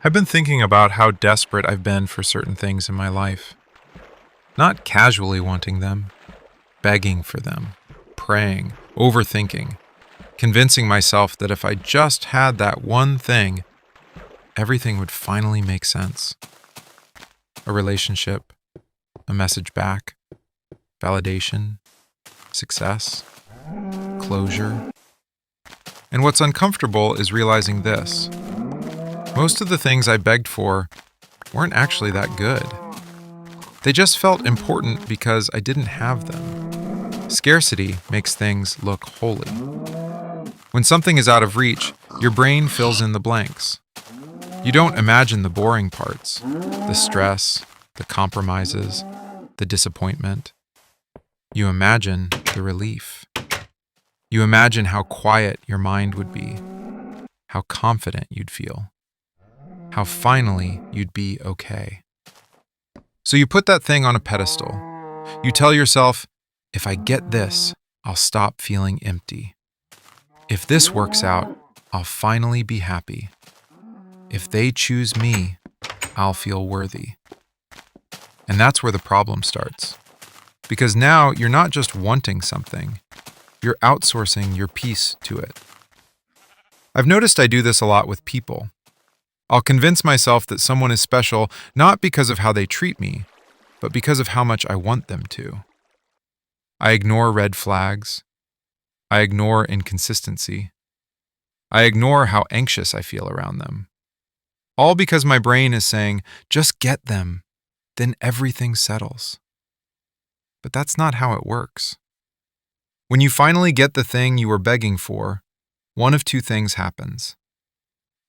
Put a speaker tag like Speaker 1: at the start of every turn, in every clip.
Speaker 1: I've been thinking about how desperate I've been for certain things in my life. Not casually wanting them, begging for them, praying, overthinking, convincing myself that if I just had that one thing, everything would finally make sense. A relationship, a message back, validation, success, closure. And what's uncomfortable is realizing this. Most of the things I begged for weren't actually that good. They just felt important because I didn't have them. Scarcity makes things look holy. When something is out of reach, your brain fills in the blanks. You don't imagine the boring parts, the stress, the compromises, the disappointment. You imagine the relief. You imagine how quiet your mind would be, how confident you'd feel, how finally you'd be okay. So you put that thing on a pedestal. You tell yourself, if I get this, I'll stop feeling empty. If this works out, I'll finally be happy. If they choose me, I'll feel worthy. And that's where the problem starts. Because now you're not just wanting something, you're outsourcing your peace to it. I've noticed I do this a lot with people. I'll convince myself that someone is special not because of how they treat me, but because of how much I want them to. I ignore red flags. I ignore inconsistency. I ignore how anxious I feel around them. All because my brain is saying, just get them, then everything settles. But that's not how it works. When you finally get the thing you were begging for, one of two things happens.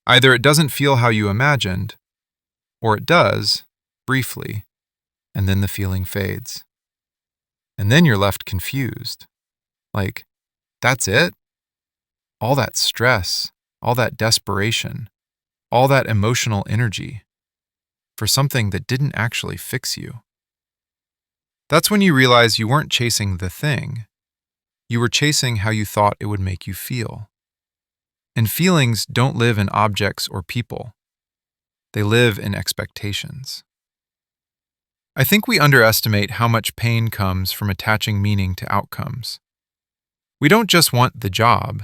Speaker 1: Either it doesn't feel how you imagined, or it does, briefly, and then the feeling fades. And then you're left confused. Like, that's it? All that stress, all that desperation, all that emotional energy for something that didn't actually fix you. That's when you realize you weren't chasing the thing. You were chasing how you thought it would make you feel. And feelings don't live in objects or people. They live in expectations. I think we underestimate how much pain comes from attaching meaning to outcomes. We don't just want the job,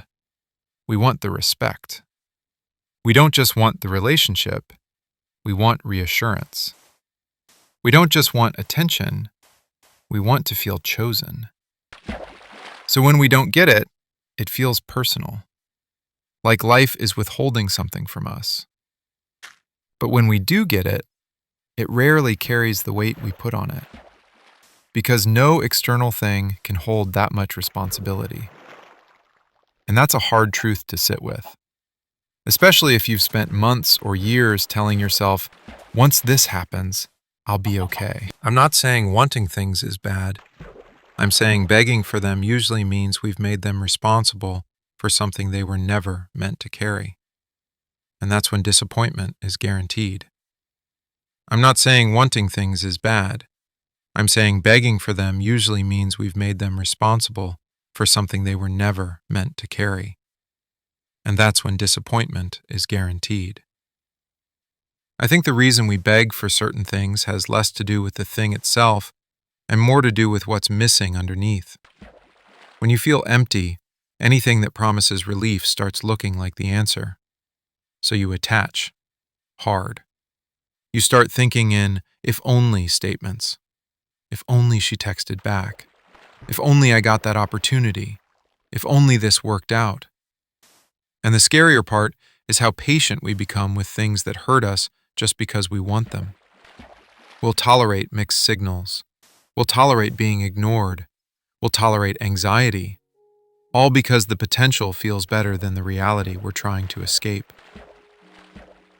Speaker 1: we want the respect. We don't just want the relationship, we want reassurance. We don't just want attention, we want to feel chosen. So when we don't get it, it feels personal. Like life is withholding something from us. But when we do get it, it rarely carries the weight we put on it. Because no external thing can hold that much responsibility. And that's a hard truth to sit with. Especially if you've spent months or years telling yourself, once this happens, I'll be okay. I'm not saying wanting things is bad. I'm saying begging for them usually means we've made them responsible for something they were never meant to carry. And that's when disappointment is guaranteed. I'm not saying wanting things is bad. I'm saying begging for them usually means we've made them responsible for something they were never meant to carry. And that's when disappointment is guaranteed. I think the reason we beg for certain things has less to do with the thing itself and more to do with what's missing underneath. When you feel empty, anything that promises relief starts looking like the answer. So you attach, hard. You start thinking in if only statements. If only she texted back. If only I got that opportunity. If only this worked out. And the scarier part is how patient we become with things that hurt us just because we want them. We'll tolerate mixed signals. We'll tolerate being ignored. We'll tolerate anxiety. All because the potential feels better than the reality we're trying to escape.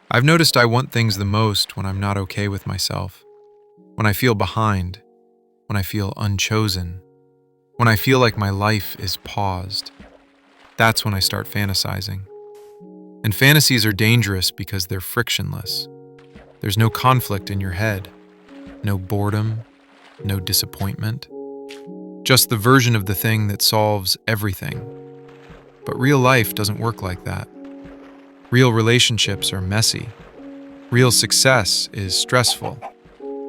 Speaker 1: I've noticed I want things the most when I'm not okay with myself, when I feel behind, when I feel unchosen, when I feel like my life is paused. That's when I start fantasizing. And fantasies are dangerous because they're frictionless. There's no conflict in your head, no boredom, no disappointment. Just the version of the thing that solves everything. But real life doesn't work like that. Real relationships are messy. Real success is stressful.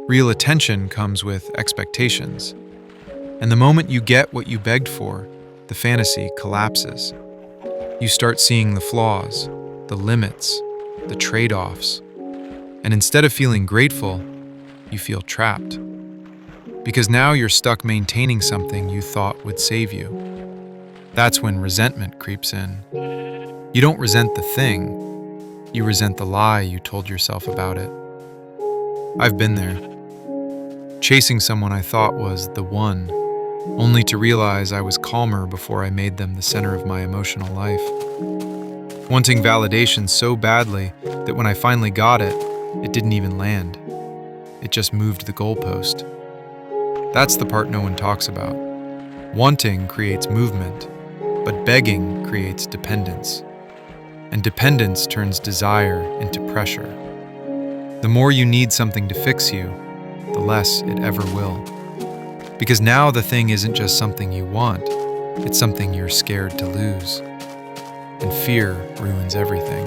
Speaker 1: Real attention comes with expectations. And the moment you get what you begged for, the fantasy collapses. You start seeing the flaws, the limits, the trade-offs. And instead of feeling grateful, you feel trapped. Because now you're stuck maintaining something you thought would save you. That's when resentment creeps in. You don't resent the thing, you resent the lie you told yourself about it. I've been there. Chasing someone I thought was the one, only to realize I was calmer before I made them the center of my emotional life. Wanting validation so badly that when I finally got it, it didn't even land. It just moved the goalpost. That's the part no one talks about. Wanting creates movement, but begging creates dependence. And dependence turns desire into pressure. The more you need something to fix you, the less it ever will. Because now the thing isn't just something you want, it's something you're scared to lose. And fear ruins everything.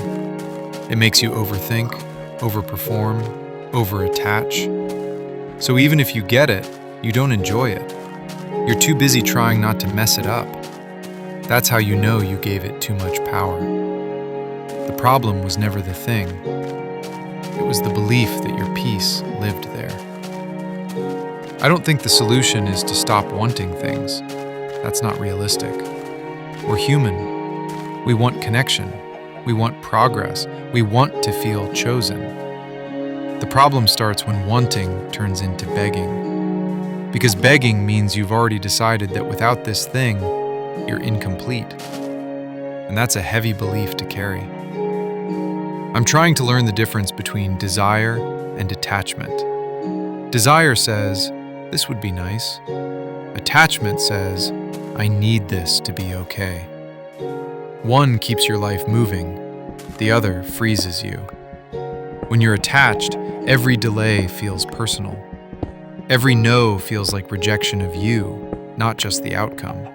Speaker 1: It makes you overthink, overperform, overattach. So even if you get it, you don't enjoy it. You're too busy trying not to mess it up. That's how you know you gave it too much power. The problem was never the thing. It was the belief that your peace lived there. I don't think the solution is to stop wanting things. That's not realistic. We're human. We want connection. We want progress. We want to feel chosen. The problem starts when wanting turns into begging. Because begging means you've already decided that without this thing, you're incomplete. And that's a heavy belief to carry. I'm trying to learn the difference between desire and attachment. Desire says, this would be nice. Attachment says, I need this to be okay. One keeps your life moving, the other freezes you. When you're attached, every delay feels personal. Every no feels like rejection of you, not just the outcome.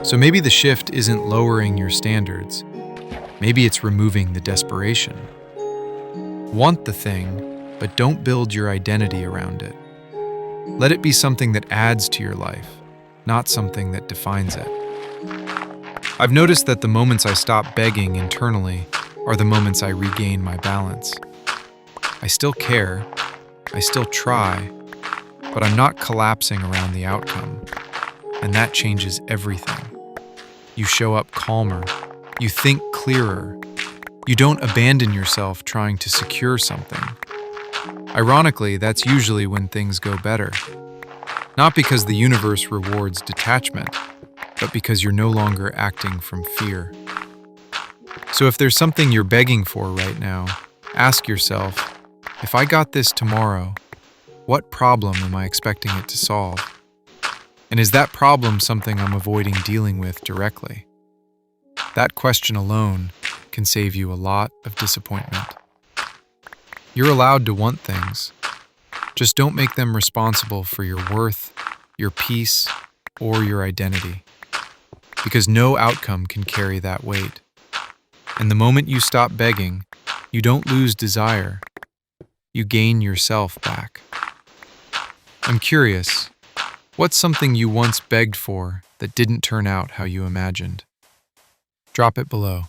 Speaker 1: So maybe the shift isn't lowering your standards. Maybe it's removing the desperation. Want the thing, but don't build your identity around it. Let it be something that adds to your life, not something that defines it. I've noticed that the moments I stop begging internally are the moments I regain my balance. I still care, I still try, but I'm not collapsing around the outcome. And that changes everything. You show up calmer. You think clearer. You don't abandon yourself trying to secure something. Ironically, that's usually when things go better. Not because the universe rewards detachment, but because you're no longer acting from fear. So if there's something you're begging for right now, ask yourself, if I got this tomorrow, what problem am I expecting it to solve? And is that problem something I'm avoiding dealing with directly? That question alone can save you a lot of disappointment. You're allowed to want things. Just don't make them responsible for your worth, your peace, or your identity. Because no outcome can carry that weight. And the moment you stop begging, you don't lose desire. You gain yourself back. I'm curious, what's something you once begged for that didn't turn out how you imagined? Drop it below.